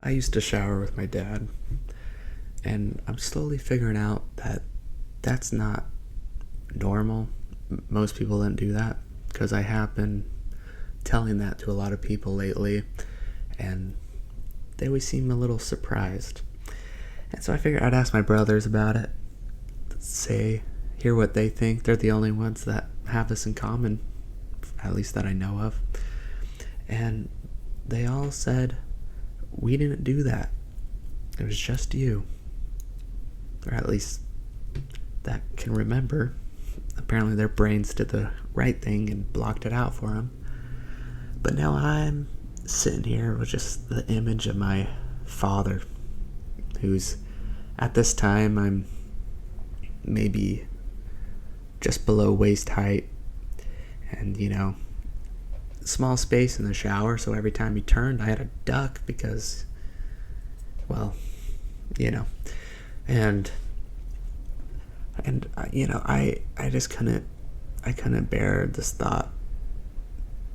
I used to shower with my dad, and I'm slowly figuring out that that's not normal. Most people don't do that because I have been telling that to a lot of people lately, and they always seem a little surprised. And so I figured I'd ask my brothers about it, hear what they think. They're the only ones that have this in common, at least that I know of. And they all said, we didn't do that. It was just you. Or at least that can remember. Apparently their brains did the right thing and blocked it out for them. But now I'm sitting here with just the image of my father, who's at this time I'm maybe just below waist height, and small space in the shower, so every time he turned I had to duck because, well, you know and I just couldn't bear this thought.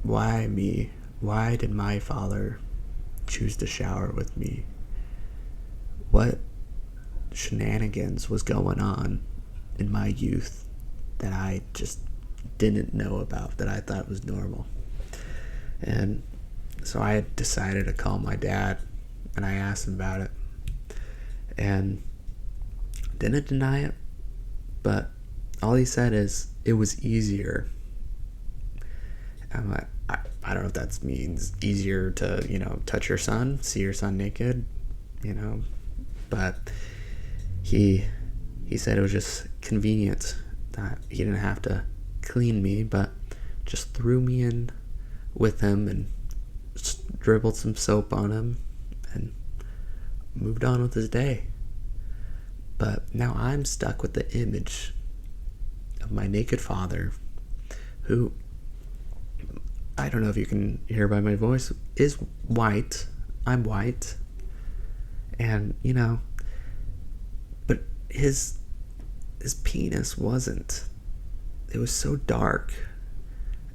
Why me? Why did my father choose to shower with me? What shenanigans was going on in my youth that I just didn't know about, that I thought was normal? And so I had decided to call my dad, and I asked him about it, and didn't deny it, but all he said is it was easier. I'm like, I don't know if that means easier to touch your son, see your son naked, but he said it was just convenient that he didn't have to clean me, but just threw me in with him and dribbled some soap on him and moved on with his day. But now I'm stuck with the image of my naked father, who, I don't know if you can hear by my voice, is white. I'm white. And, but his penis wasn't. It was so dark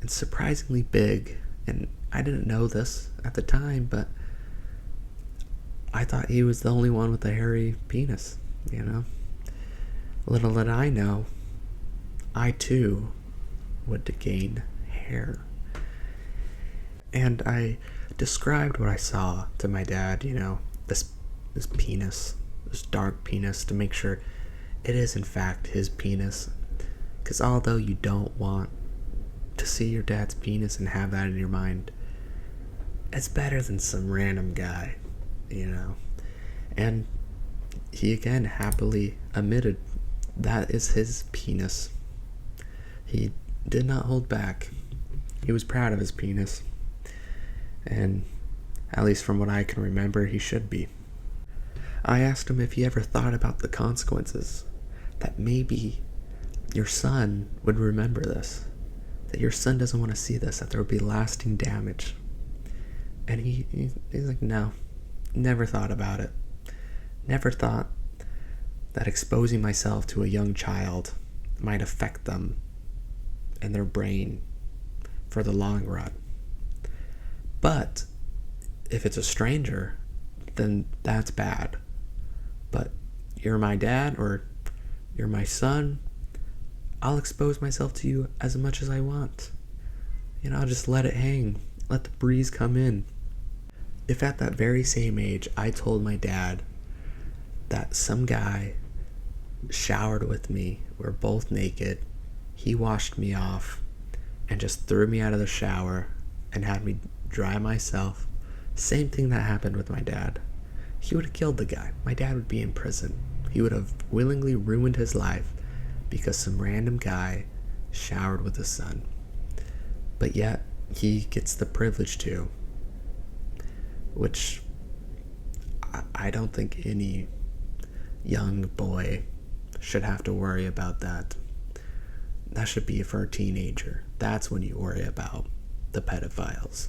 and surprisingly big. And I didn't know this at the time, but I thought he was the only one with a hairy penis, Little did I know, I too would gain hair. And I described what I saw to my dad, this penis, this dark penis, to make sure it is in fact his penis. Because although you don't want to see your dad's penis and have that in your mind, it's better than some random guy, And he again happily admitted that is his penis. He did not hold back. He was proud of his penis. And at least from what I can remember, he should be. I asked him if he ever thought about the consequences, that maybe your son would remember this, that your son doesn't want to see this, that there would be lasting damage. And he's like, no, never thought about it. Never thought that exposing myself to a young child might affect them and their brain for the long run. But if it's a stranger, then that's bad. But you're my dad or you're my son, I'll expose myself to you as much as I want. I'll just let it hang. Let the breeze come in. If at that very same age I told my dad that some guy showered with me, we're both naked, he washed me off and just threw me out of the shower and had me dry myself, same thing that happened with my dad, he would have killed the guy. My dad would be in prison. He would have willingly ruined his life because some random guy showered with his son. But yet he gets the privilege to, which I don't think any young boy should have to worry about that. That should be for a teenager. That's when you worry about the pedophiles.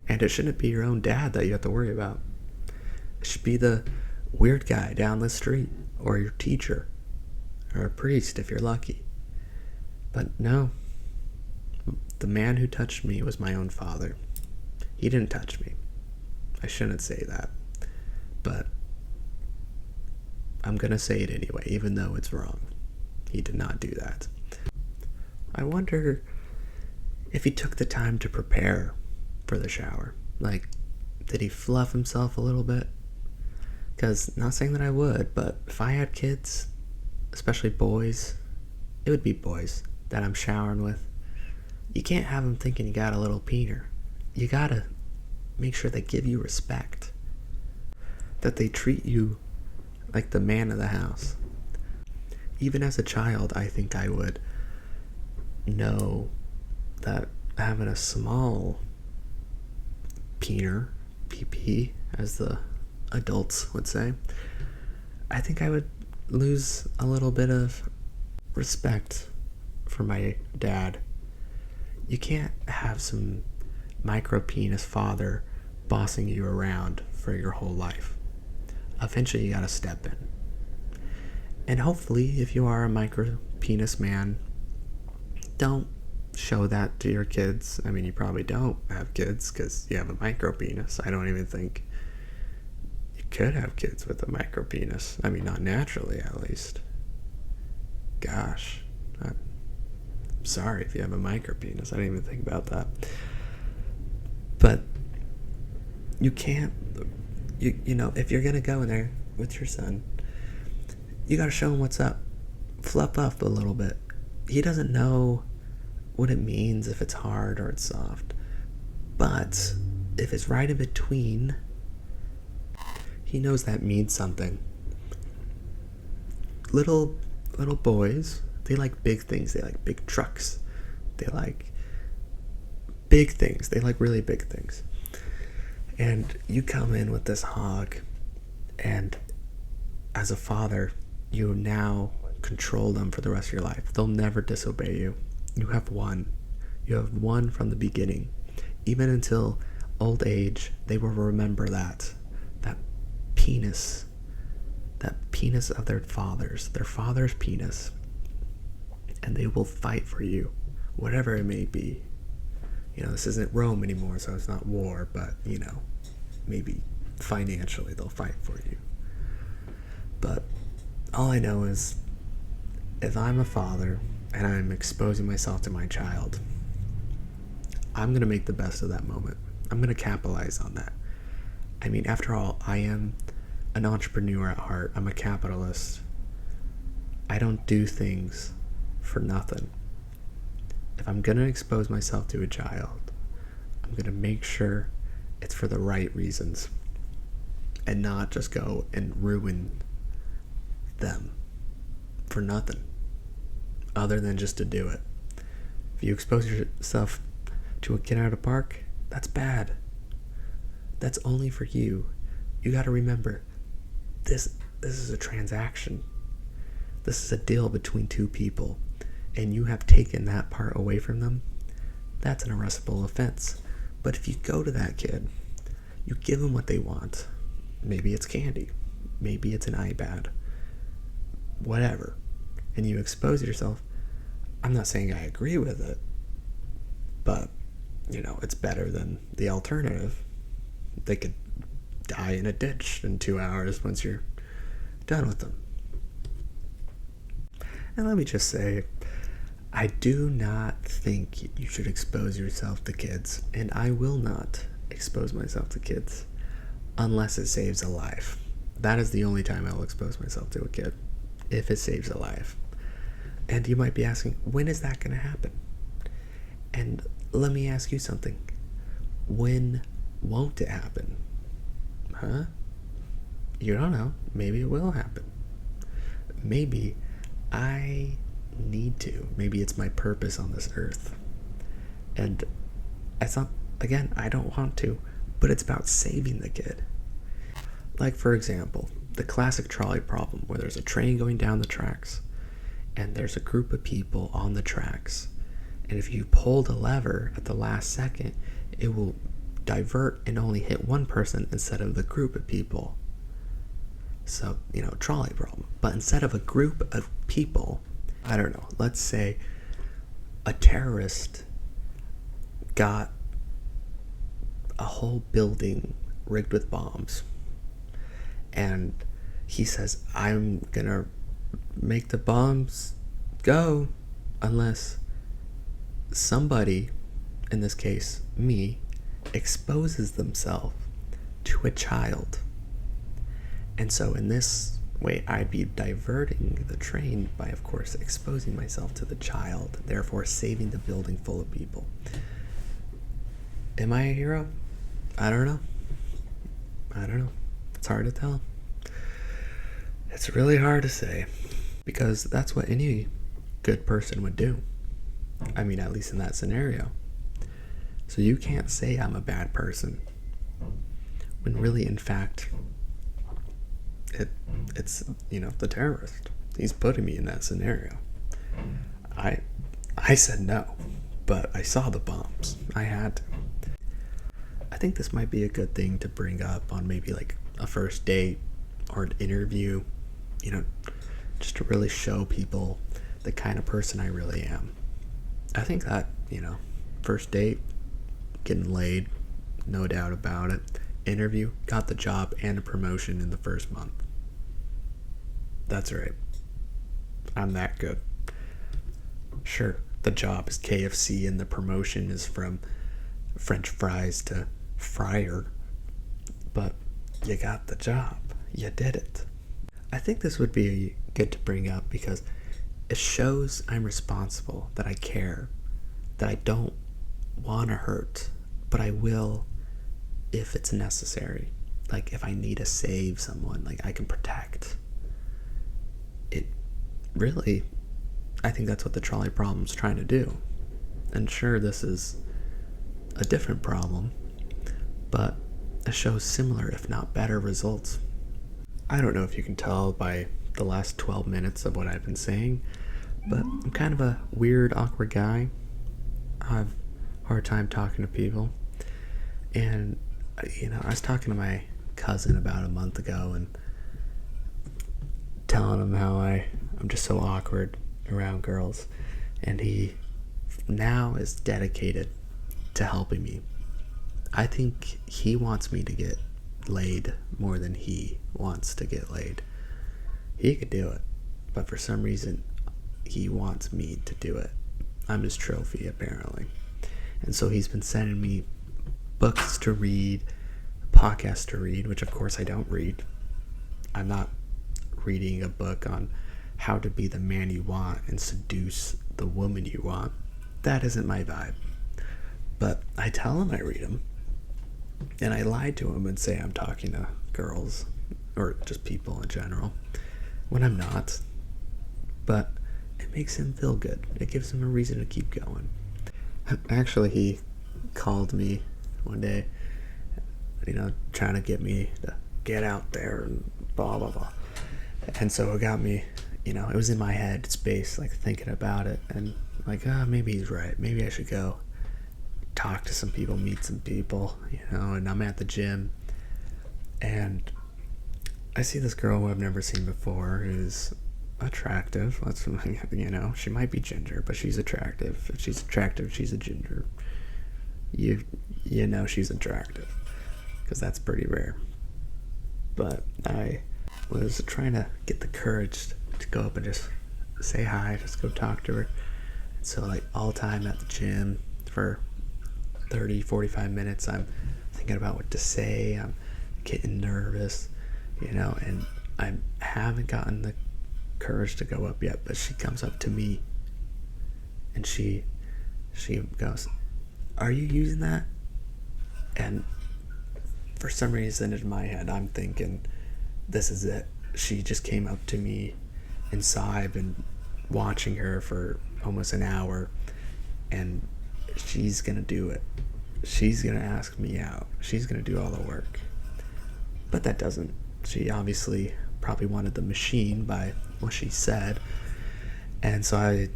And it shouldn't be your own dad that you have to worry about. It should be the weird guy down the street, or your teacher, or a priest if you're lucky. But no, the man who touched me was my own father. He didn't touch me. I shouldn't say that. I'm gonna say it anyway, even though it's wrong. He did not do that. I wonder if he took the time to prepare for the shower. Like, did he fluff himself a little bit? Because, not saying that I would, but if I had kids, especially boys, it would be boys that I'm showering with. You can't have them thinking you got a little peener. You gotta make sure they give you respect. That they treat you like the man of the house. Even as a child, I think I would know that having a small peener, PP, as the adults would say, I think I would lose a little bit of respect for my dad. You can't have some micro penis father bossing you around for your whole life. Eventually you gotta step in. And hopefully, if you are a micro penis man, don't show that to your kids. I mean, you probably don't have kids because you have a micro penis. I don't even think you could have kids with a micro penis. I mean, not naturally, at least. Gosh, I'm sorry if you have a micro penis. I didn't even think about that. But you can't, you know, if you're gonna go in there with your son, you gotta show him what's up. Fluff up a little bit. He doesn't know what it means if it's hard or it's soft. But if it's right in between, he knows that means something. Little boys, they like big things. They like big trucks. They like big things. They like really big things. And you come in with this hog, and as a father, you now control them for the rest of your life. They'll never disobey you. You have one. You have one from the beginning. Even until old age, they will remember that penis. That penis of their father's penis. And they will fight for you, whatever it may be. You know, this isn't Rome anymore, so it's not war, but, you know, maybe financially they'll fight for you. But all I know is, if I'm a father and I'm exposing myself to my child, I'm going to make the best of that moment. I'm going to capitalize on that. I mean, after all, I am an entrepreneur at heart. I'm a capitalist. I don't do things for nothing. If I'm going to expose myself to a child, I'm going to make sure it's for the right reasons and not just go and ruin them for nothing other than just to do it. If you expose yourself to a kid at a park, that's bad. That's only for you. You got to remember, this is a transaction. This is a deal between two people, and you have taken that part away from them. That's an arrestable offense. But if you go to that kid, you give them what they want. Maybe it's candy. Maybe it's an iPad. Whatever. And you expose yourself. I'm not saying I agree with it, but, you know, it's better than the alternative. They could die in a ditch in 2 hours once you're done with them. And let me just say, I do not think you should expose yourself to kids, and I will not expose myself to kids unless it saves a life. That is the only time I'll expose myself to a kid, if it saves a life. And you might be asking, when is that going to happen? And let me ask you something. When won't it happen? Huh? You don't know. Maybe it will happen. Maybe I need to. Maybe it's my purpose on this earth. And it's not, again, I don't want to, but it's about saving the kid. Like, for example, the classic trolley problem where there's a train going down the tracks and there's a group of people on the tracks. And if you pull the lever at the last second, it will divert and only hit one person instead of the group of people. So, you know, trolley problem. But instead of a group of people, I don't know, let's say a terrorist got a whole building rigged with bombs, and He says, I'm gonna make the bombs go unless somebody, in this case me, exposes themselves to a child. And so in this way, I'd be diverting the train by, of course, exposing myself to the child, therefore saving the building full of people. Am I a hero? I don't know. It's hard to tell. It's really hard to say, because that's what any good person would do. I mean, at least in that scenario. So you can't say I'm a bad person, when really, in fact, it's the terrorist. He's putting me in that scenario. I said no, but I saw the bombs. I had to. I think this might be a good thing to bring up on maybe like a first date or an interview, just to really show people the kind of person I really am. I think that, first date, getting laid, no doubt about it. Interview, got the job and a promotion in the first month. That's right. I'm that good. Sure, the job is KFC and the promotion is from French fries to fryer, but you got the job. You did it. I think this would be good to bring up because it shows I'm responsible, that I care, that I don't want to hurt, but I will if it's necessary. Like if I need to save someone, like I can protect. It really, I think that's what the trolley problem's trying to do. And sure, this is a different problem, but it shows similar, if not better, results. I don't know if you can tell by the last 12 minutes of what I've been saying, but I'm kind of a weird, awkward guy. I have a hard time talking to people. And, I was talking to my cousin about a month ago and telling him how I'm just so awkward around girls. And he now is dedicated to helping me. I think he wants me to get laid more than he wants to get laid. He could do it, but for some reason he wants me to do it. I'm his trophy, apparently. And so he's been sending me books to read, podcasts to read, which of course I don't read. I'm not reading a book on how to be the man you want and seduce the woman you want. That isn't my vibe. But I tell him I read them. And I lie to him and say I'm talking to girls or just people in general when I'm not. But it makes him feel good. It gives him a reason to keep going. Actually, he called me one day, trying to get me to get out there and blah, blah, blah. And so it got me, it was in my head space, like thinking about it. And like, maybe he's right. Maybe I should go talk to some people, meet some people, and I'm at the gym. And I see this girl who I've never seen before who's attractive. She might be ginger, but she's attractive. If she's attractive, she's a ginger. She's attractive, because that's pretty rare. But I was trying to get the courage to go up and just say hi, just go talk to her. So like all time at the gym for 30-45 minutes, I'm thinking about what to say. I'm getting nervous, and I haven't gotten the courage to go up yet. But she comes up to me and she goes, "Are you using that?" And for some reason in my head I'm thinking, this is it. She just came up to me, and so I've been watching her for almost an hour, and she's gonna do it. She's gonna ask me out. She's gonna do all the work. But that doesn't. She obviously probably wanted the machine by what she said. And so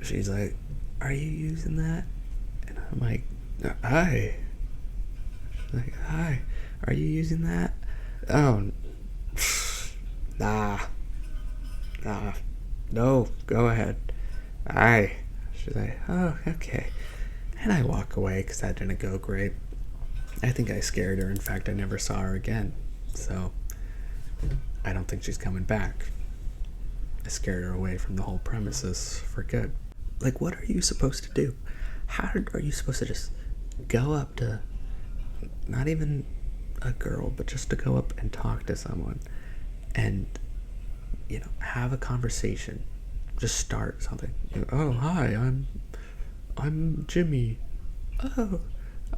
she's like, "Are you using that?" And I'm like, "Hi." She's like, "Hi. Are you using that?" "Oh, nah. No, go ahead." "Hi." She's like, "Oh, okay." And I walk away because that didn't go great. I think I scared her. In fact, I never saw her again. So I don't think she's coming back. I scared her away from the whole premises for good. Like, what are you supposed to do? How are you supposed to just go up to, not even a girl, but just to go up and talk to someone and, have a conversation? Just start something. Oh, hi, I'm Jimmy. Oh,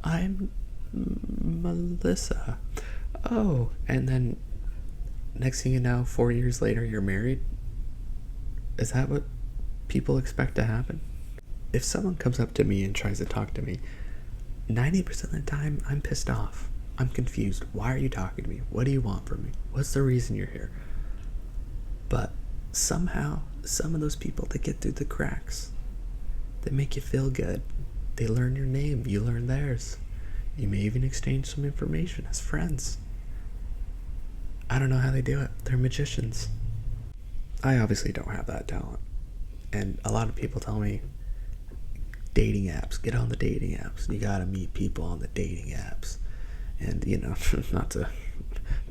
I'm Melissa. Oh, and then next thing you know, 4 years later, you're married? Is that what people expect to happen? If someone comes up to me and tries to talk to me, 90% of the time, I'm pissed off. I'm confused. Why are you talking to me? What do you want from me? What's the reason you're here? But somehow, some of those people, they get through the cracks. They make you feel good. They learn your name. You learn theirs. You may even exchange some information as friends. I don't know how they do it. They're magicians. I obviously don't have that talent. And a lot of people tell me, dating apps, get on the dating apps. You gotta meet people on the dating apps. And, not to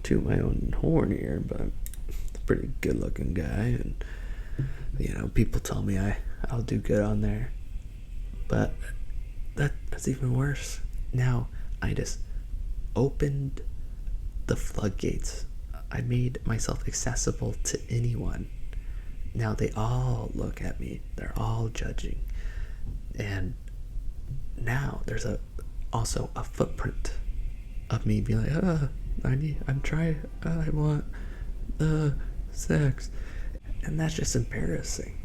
toot my own horn here, but I'm a pretty good looking guy. And, people tell me I'll do good on there. But that's even worse. Now, I just opened the floodgates. I made myself accessible to anyone. Now they all look at me. They're all judging. And now there's also a footprint of me being like, I want sex. And that's just embarrassing.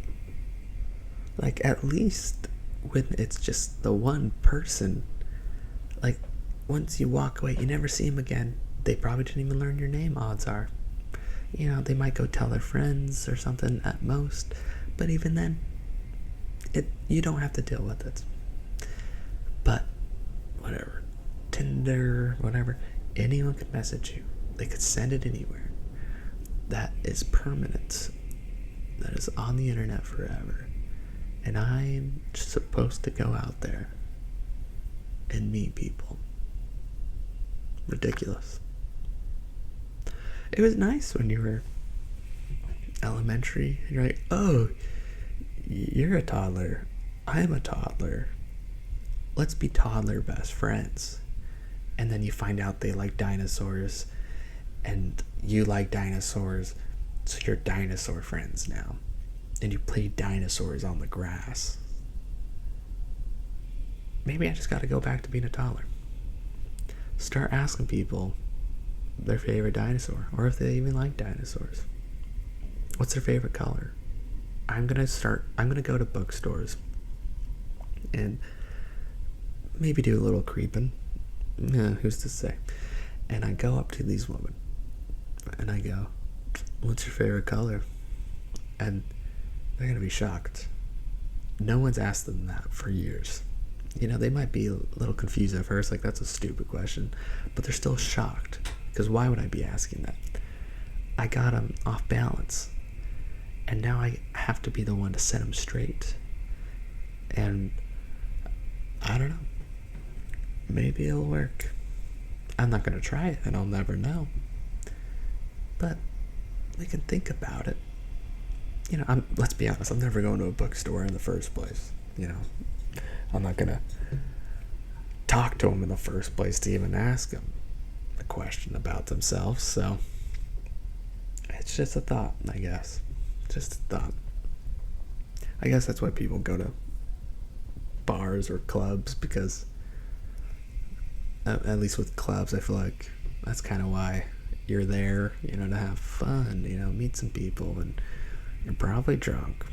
Like, at least when it's just the one person, like, once you walk away, you never see him again. They probably didn't even learn your name, odds are. They might go tell their friends or something at most. But even then, you don't have to deal with it. But, whatever. Tinder, whatever. Anyone could message you. They could send it anywhere. That is permanent. That is on the internet forever. And I'm supposed to go out there and meet people. Ridiculous. It was nice when you were elementary and you're like, oh, you're a toddler. I'm a toddler. Let's be toddler best friends. And then you find out they like dinosaurs and you like dinosaurs, so you're dinosaur friends now. And you play dinosaurs on the grass. Maybe I just gotta go back to being a toddler. Start asking people their favorite dinosaur, or if they even like dinosaurs. What's their favorite color? I'm gonna go to bookstores and maybe do a little creeping. Who's to say? And I go up to these women and I go, what's your favorite color? And they're gonna be shocked. No one's asked them that for years. They might be a little confused at first, like, that's a stupid question, but they're still shocked. Because why would I be asking that? I got them off balance. And now I have to be the one to set them straight. And I don't know. Maybe it'll work. I'm not going to try it, and I'll never know. But we can think about it. Let's be honest, I'm never going to a bookstore in the first place. I'm not going to talk to them in the first place to even ask them a question about themselves. So it's just a thought, I guess. Just a thought. I guess that's why people go to bars or clubs, because at least with clubs, I feel like that's kind of why you're there, to have fun, meet some people, and you're probably drunk,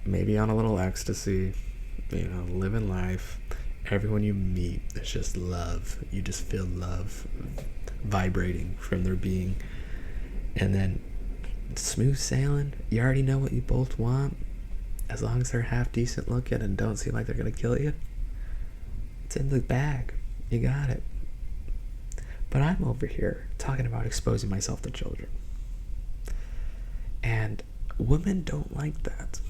maybe on a little ecstasy, living life. Everyone you meet, it's just love. You just feel love vibrating from their being. And then smooth sailing. You already know what you both want. As long as they're half decent looking and don't seem like they're going to kill you, it's in the bag. You got it. But I'm over here talking about exposing myself to children. And women don't like that.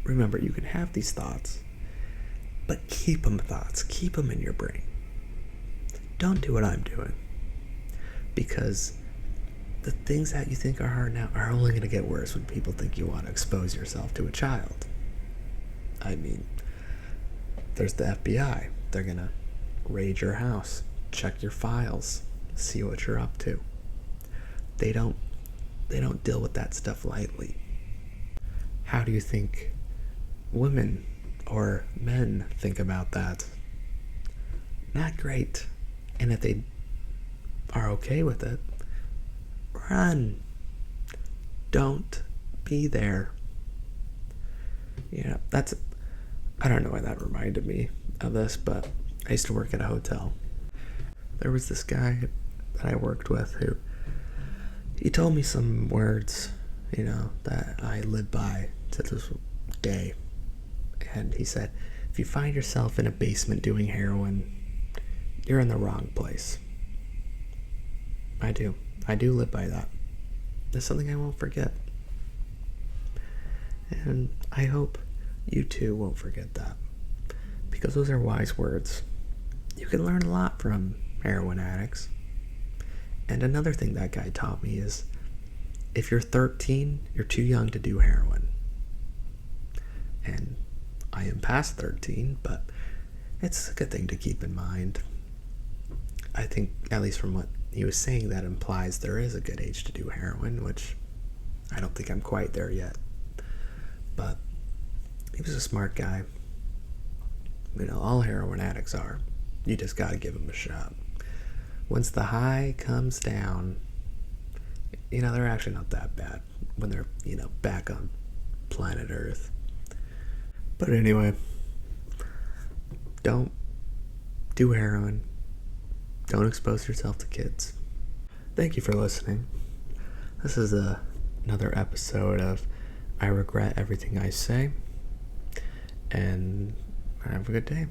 Remember, you can have these thoughts, but keep them thoughts. Keep them in your brain. Don't do what I'm doing. Because the things that you think are hard now are only going to get worse when people think you want to expose yourself to a child. I mean, there's the FBI. They're going to raid your house, check your files, see what you're up to. They don't deal with that stuff lightly. How do you think women or men think about that? Not great. And if they are okay with it, run. Don't be there. I don't know why that reminded me of this, but I used to work at a hotel. There was this guy that I worked with who, he told me some words, that I live by to this day. And he said, if you find yourself in a basement doing heroin, you're in the wrong place. I do live by that. It's something I won't forget. And I hope you too won't forget that. Because those are wise words. You can learn a lot from heroin addicts. And another thing that guy taught me is, if you're 13, you're too young to do heroin. And I am past 13, but it's a good thing to keep in mind. I think, at least from what he was saying, that implies there is a good age to do heroin, which I don't think I'm quite there yet. But he was a smart guy. All heroin addicts are. You just gotta give them a shot. Once the high comes down, they're actually not that bad when they're, back on planet Earth. But anyway, don't do heroin. Don't expose yourself to kids. Thank you for listening. This is another episode of I Regret Everything I Say. And have a good day.